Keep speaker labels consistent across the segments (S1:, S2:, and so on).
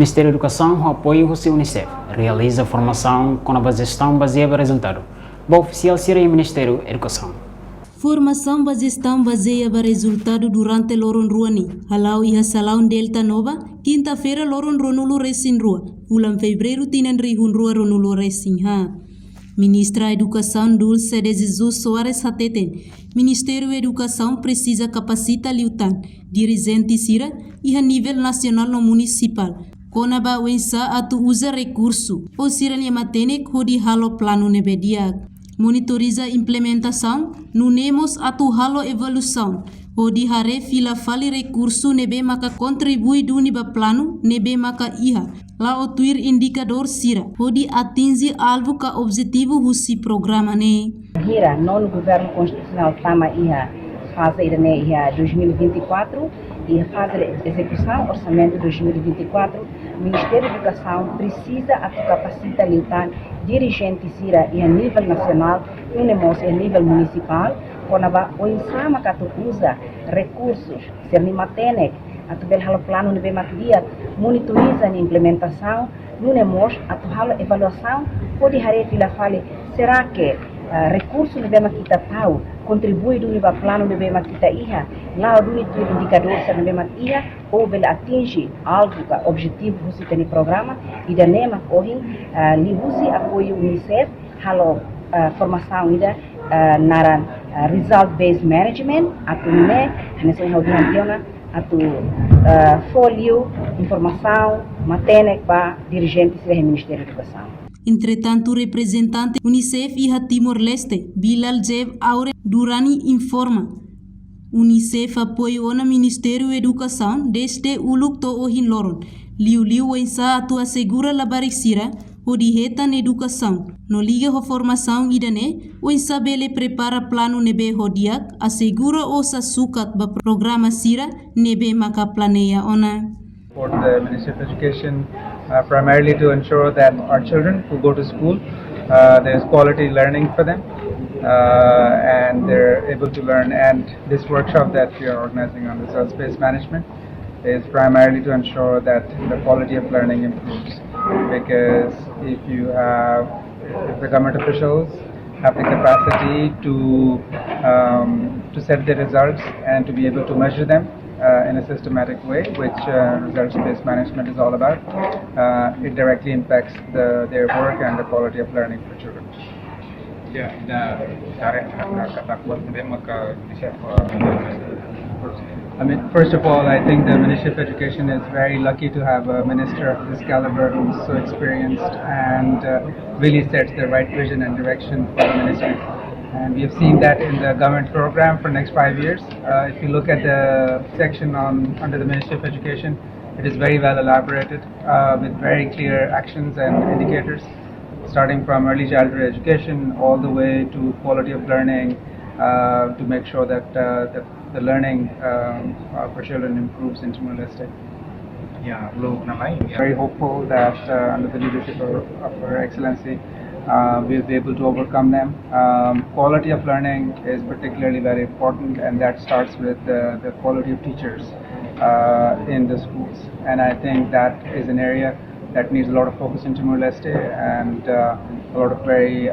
S1: Ministério da Educação, com apoio do Me-Unicef, realiza formação Konaba Jestaun Bazeia Rezultadu. O Ofisial será o Ministério da Educação.
S2: Formação Jestaun Bazeia Rezultadu durante Loron Ruani, Halau e Salão Delta Nova, quinta-feira Loron Ronulo Resin Rua, bulan fevereiro tinan Rihun Rua Ronulo Resin Ha. Ministra da Educação Dulce de Jesus Soares Hateten, Ministério da Educação precisa capacitar liutan, dirigente Sira e a nível nacional no municipal. Konaba wensa atu usa recurso, ou Sira Niamatenek hodi halo plano nebediak. Monitoriza implementação, nunemos atu halo evolução, hodi hare fila fali recurso nebe maka contribui duni ba plano nebe maka iha. La otuir indicador Sira, hodi atinge alvo ka objetivo husi programa ne.
S3: Hira, non governo constitucional tama iha fase irane iha 2024 e a fase de execução orçamento 2024. O Ministério da Educação precisa capacitar dirigente Sira e a nível nacional, e a nível municipal, Konaba o insama que usa recursos, ser nimatenek, bel halo plano de dia, monitoriza a implementação, nunemos halo avaliação, pode hare fila fale, será que recurso de kita tahu contribui do nível plano de kita iha, lá do indicador ser de iha, ou bel atinge algo objetivo husi teni programa e da nema correm li husi apoio Unicef halo formação ida naran result based management atu ne nessa reunião atu folio informação matenek para dirigentes do Ministério da Educação.
S2: Entretanto, o representante Unicef e Timor-Leste, Bilal Jeb Aure Durani informa. Unicef apoiou no Ministério da Educação desde o lucto ohin loron. Liu ensa atu assegura labarixira o direta na educação. No liga a formação idane, o ensa bele prepara plano nebe hodiak, assegura o sasukat ba programa sira nebe maka planeia ona.
S4: For the Ministry of Education, primarily to ensure that our children who go to school, there is quality learning for them and they're able to learn. And this workshop that we are organizing on results-based management is primarily to ensure that the quality of learning improves. Because if the government officials have the capacity to set the results and to be able to measure them in a systematic way, which results-based management is all about, it directly impacts their work and the quality of learning for children. I mean, first of all, I think the Ministry of Education is very lucky to have a minister of this caliber who's so experienced and really sets the right vision and direction for the ministry. And we have seen that in the government program for the next 5 years. If you look at the section under the Ministry of Education, it is very well elaborated with very clear actions and indicators, starting from early childhood education all the way to quality of learning to make sure that the learning for children improves in Timor-Leste. Very hopeful that under the leadership of Her Excellency, we'll be able to overcome them. Quality of learning is particularly very important, and that starts with the quality of teachers in the schools. And I think that is an area that needs a lot of focus in Timor-Leste, and a lot of very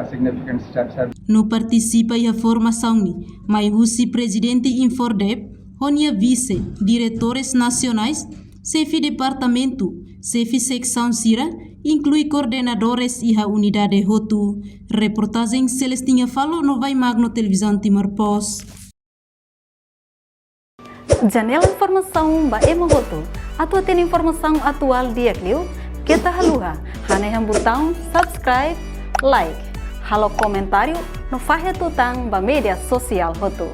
S4: significant steps have.
S2: No participa a formação ni, mas o presidente Infordep, honia vice, diretores nacionais, chefe departamento, chefe secção Sira, inclui coordenadores e a unidade Rotu. Reportagem Celestinha Falo no Vai Magno Televisão Timor Post.
S5: Janela informação ba emo Rotu. Atua tem informação atual dia Clio. Kita haluha, haneham botão subscribe, like, halo comentário no Fahia Tutang ba media sosial Rotu.